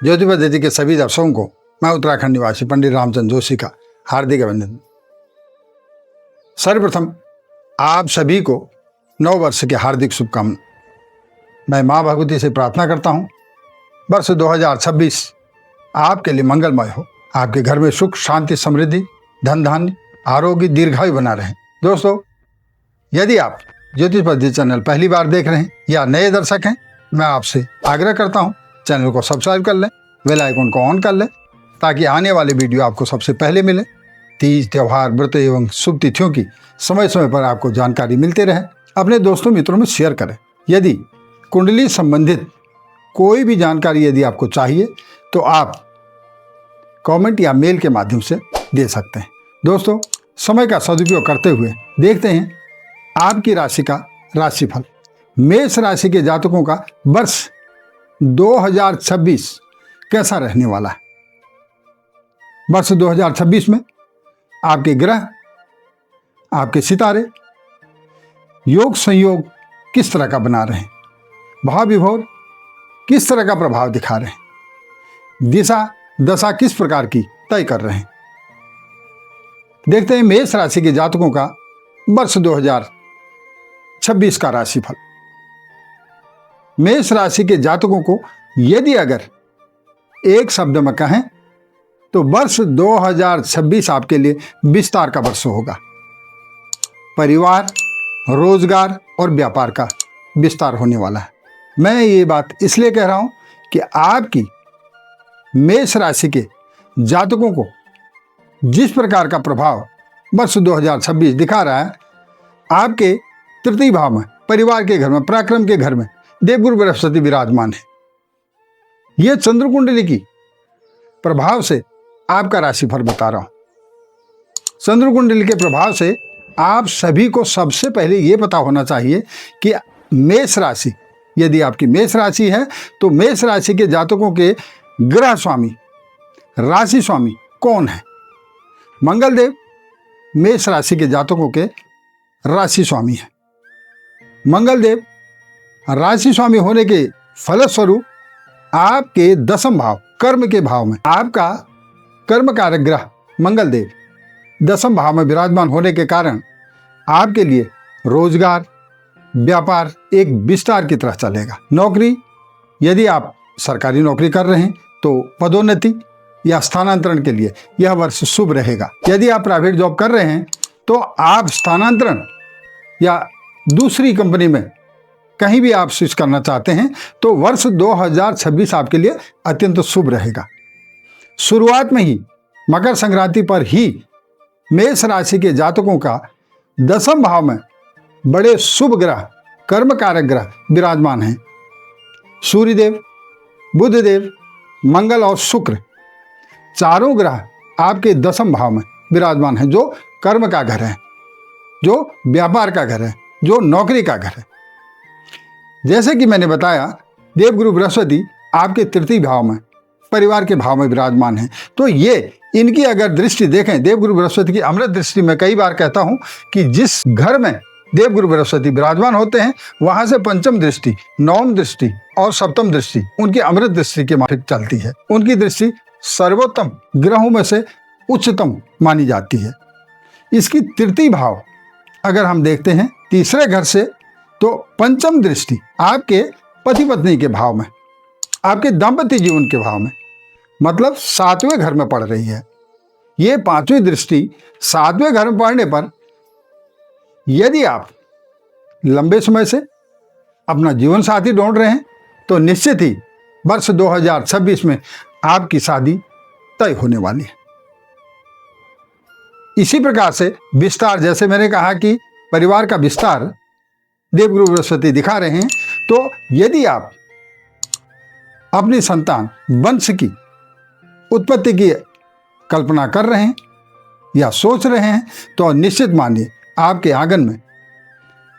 ज्योति पद्धति के सभी दर्शकों को मैं उत्तराखंड निवासी पंडित रामचंद्र जोशी का हार्दिक अभिनंदन। सर्वप्रथम आप सभी को नव वर्ष की हार्दिक शुभकामनाएं। मैं माँ भगवती से प्रार्थना करता हूँ वर्ष 2026 आपके लिए मंगलमय हो। आपके घर में सुख शांति समृद्धि धन धान्य आरोग्य दीर्घायु बना रहे। दोस्तों, यदि आप ज्योतिष पद्धति चैनल पहली बार देख रहे हैं या नए दर्शक हैं, मैं आपसे आग्रह करता हूं चैनल को सब्सक्राइब कर लें, बेल आइकन को ऑन कर लें ताकि आने वाले वीडियो आपको सबसे पहले मिले। तीज त्योहार व्रत एवं शुभ तिथियों की समय समय पर आपको जानकारी मिलते रहे। अपने दोस्तों मित्रों में शेयर करें। यदि कुंडली संबंधित कोई भी जानकारी यदि आपको चाहिए तो आप कमेंट या मेल के माध्यम से दे सकते हैं। दोस्तों, समय का सदुपयोग करते हुए देखते हैं आपकी राशि का राशिफल। मेष राशि के जातकों का वर्ष 2026 कैसा रहने वाला है। वर्ष 2026 में आपके ग्रह, आपके सितारे योग संयोग किस तरह का बना रहे हैं, भाव विभोर किस तरह का प्रभाव दिखा रहे हैं, दिशा दशा किस प्रकार की तय कर रहे हैं। देखते हैं मेष राशि के जातकों का वर्ष 2026 का राशिफल। मेष राशि के जातकों को यदि अगर एक शब्द में कहें तो वर्ष 2026 आपके लिए विस्तार का वर्ष होगा। परिवार, रोजगार और व्यापार का विस्तार होने वाला है। मैं ये बात इसलिए कह रहा हूं कि आपकी मेष राशि के जातकों को जिस प्रकार का प्रभाव वर्ष 2026 दिखा रहा है, आपके तृतीय भाव में परिवार के घर में पराक्रम के घर में देवगुरु बृहस्पति विराजमान है। यह चंद्र कुंडली की प्रभाव से आपका राशिफल बता रहा हूं। चंद्र कुंडली के प्रभाव से आप सभी को सबसे पहले यह पता होना चाहिए कि मेष राशि, यदि आपकी मेष राशि है तो मेष राशि के जातकों के ग्रह स्वामी, राशि स्वामी कौन है। मंगल देव मेष राशि के जातकों के राशि स्वामी है। मंगल देव राशि स्वामी होने के फलस्वरूप आपके दशम भाव कर्म के भाव में आपका कर्म कारक ग्रह मंगल देव दशम भाव में विराजमान होने के कारण आपके लिए रोजगार व्यापार एक विस्तार की तरह चलेगा। नौकरी, यदि आप सरकारी नौकरी कर रहे हैं तो पदोन्नति या स्थानांतरण के लिए यह वर्ष शुभ रहेगा। यदि आप प्राइवेट जॉब कर रहे हैं तो आप स्थानांतरण या दूसरी कंपनी में कहीं भी आप स्विच करना चाहते हैं तो वर्ष 2026 आपके लिए अत्यंत शुभ रहेगा। शुरुआत में ही मकर संक्रांति पर ही मेष राशि के जातकों का दशम भाव में बड़े शुभ ग्रह कर्म कारक ग्रह विराजमान हैं। सूर्यदेव, बुधदेव, मंगल और शुक्र चारों ग्रह आपके दशम भाव में विराजमान हैं, जो कर्म का घर है, जो व्यापार का घर है, जो नौकरी का घर है। जैसे कि मैंने बताया, देवगुरु बृहस्पति आपके तृतीय भाव में परिवार के भाव में विराजमान है। तो ये इनकी अगर दृष्टि देखें, देवगुरु बृहस्पति की अमृत दृष्टि, मैं कई बार कहता हूं कि जिस घर में देवगुरु बृहस्पति विराजमान होते हैं वहां से पंचम दृष्टि, नवम दृष्टि और सप्तम दृष्टि उनकी अमृत दृष्टि के माफिक चलती है। उनकी दृष्टि सर्वोत्तम ग्रहों में से उच्चतम मानी जाती है। इसकी तृतीय भाव अगर हम देखते हैं तीसरे घर से, तो पंचम दृष्टि आपके पति पत्नी के भाव में, आपके दाम्पत्य जीवन के भाव में, मतलब 7वें घर में पड़ रही है। ये 5वीं दृष्टि 7वें घर में पड़ने पर यदि आप लंबे समय से अपना जीवन साथी ढूंढ रहे हैं तो निश्चित ही वर्ष 2026 में आपकी शादी तय होने वाली है। इसी प्रकार से विस्तार, जैसे मैंने कहा कि परिवार का विस्तार देवगुरु बृहस्पति दिखा रहे हैं, तो यदि आप अपनी संतान वंश की उत्पत्ति की कल्पना कर रहे हैं या सोच रहे हैं तो निश्चित मानिए आपके आंगन में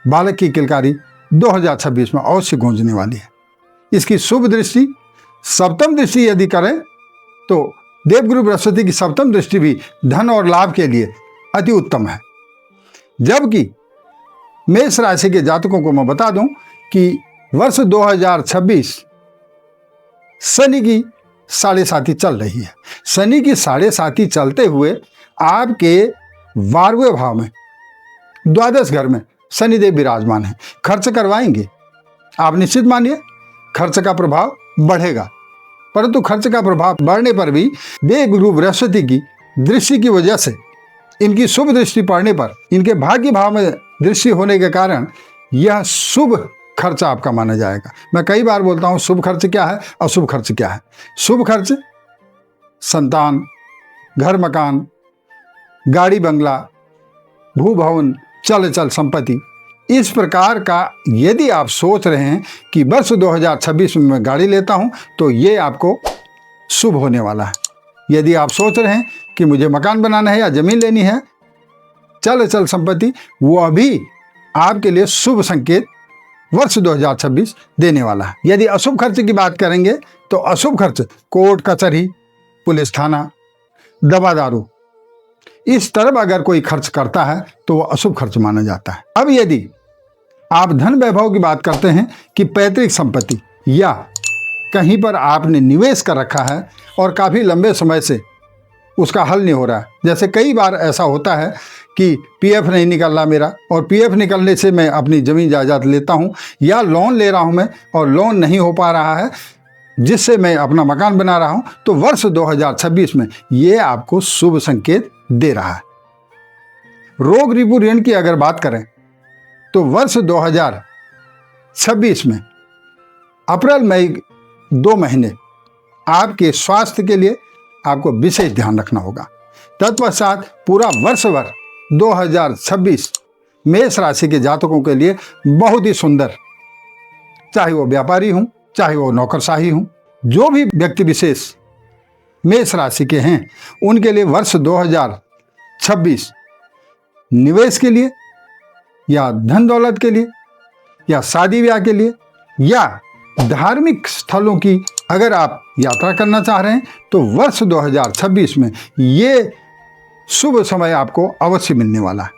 बालक की किलकारी 2026 में अवश्य गूंजने वाली है। इसकी शुभ दृष्टि सप्तम दृष्टि यदि करें तो देवगुरु बृहस्पति की सप्तम दृष्टि भी धन और लाभ के लिए अति उत्तम है। जबकि मेष राशि के जातकों को मैं बता दूं कि वर्ष 2026 शनि की साढ़े साथी चल रही है। शनि की साढ़े साथी चलते हुए आपके 12वें भाव में, द्वादश घर में शनिदेव विराजमान है। खर्च करवाएंगे आप, निश्चित मानिए खर्च का प्रभाव बढ़ेगा, परंतु खर्च का प्रभाव बढ़ने पर भी देवगुरु बृहस्पति की दृष्टि की वजह से, इनकी शुभ दृष्टि पड़ने पर, इनके भाग्य भाव में दृष्टि होने के कारण यह शुभ खर्च आपका माना जाएगा। मैं कई बार बोलता हूं शुभ खर्च क्या है, अशुभ खर्च क्या है। शुभ खर्च संतान, घर मकान, गाड़ी बंगला, भू भवन, चल चल संपत्ति, इस प्रकार का यदि आप सोच रहे हैं कि वर्ष 2026 में मैं गाड़ी लेता हूं तो ये आपको शुभ होने वाला है। यदि आप सोच रहे हैं कि मुझे मकान बनाना है या जमीन लेनी है, चल चल संपत्ति, वो अभी आपके लिए शुभ संकेत वर्ष 2026 देने वाला है। यदि अशुभ खर्च की बात करेंगे तो अशुभ खर्च कोर्ट कचहरी, पुलिस थाना, दवा दारू, इस तरफ अगर कोई खर्च करता है तो वह अशुभ खर्च माना जाता है। अब यदि आप धन वैभव की बात करते हैं कि पैतृक संपत्ति या कहीं पर आपने निवेश कर रखा है और काफ़ी लंबे समय से उसका हल नहीं हो रहा है, जैसे कई बार ऐसा होता है कि पीएफ नहीं निकल रहा मेरा, और पीएफ निकलने से मैं अपनी ज़मीन जायदाद लेता हूं, या लोन ले रहा हूं मैं और लोन नहीं हो पा रहा है जिससे मैं अपना मकान बना रहा हूं, तो वर्ष 2026 में ये आपको शुभ संकेत दे रहा है। रोग रिपू ऋण की अगर बात करें तो वर्ष 2026 में अप्रैल मई 2 महीने आपके स्वास्थ्य के लिए आपको विशेष ध्यान रखना होगा। तत्पश्चात पूरा वर्ष भर 2026 मेष राशि के जातकों के लिए बहुत ही सुंदर, चाहे वो व्यापारी हों, चाहे वो नौकरशाही हों, जो भी व्यक्ति विशेष मेष राशि के हैं उनके लिए वर्ष 2026 निवेश के लिए या धन दौलत के लिए या शादी ब्याह के लिए या धार्मिक स्थलों की अगर आप यात्रा करना चाह रहे हैं तो वर्ष 2026 में ये शुभ समय आपको अवश्य मिलने वाला है।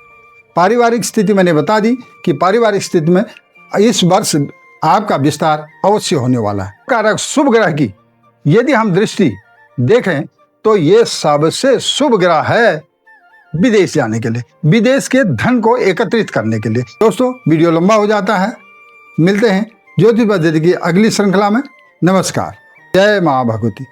पारिवारिक स्थिति मैंने बता दी कि पारिवारिक स्थिति में इस वर्ष आपका विस्तार अवश्य होने वाला है। कारक शुभ ग्रह की यदि हम दृष्टि देखें तो ये सबसे शुभ ग्रह है विदेश जाने के लिए, विदेश के धन को एकत्रित करने के लिए। दोस्तों, वीडियो लंबा हो जाता है, मिलते हैं ज्योतिष पद्धति की अगली श्रृंखला में। नमस्कार, जय मां भगवती।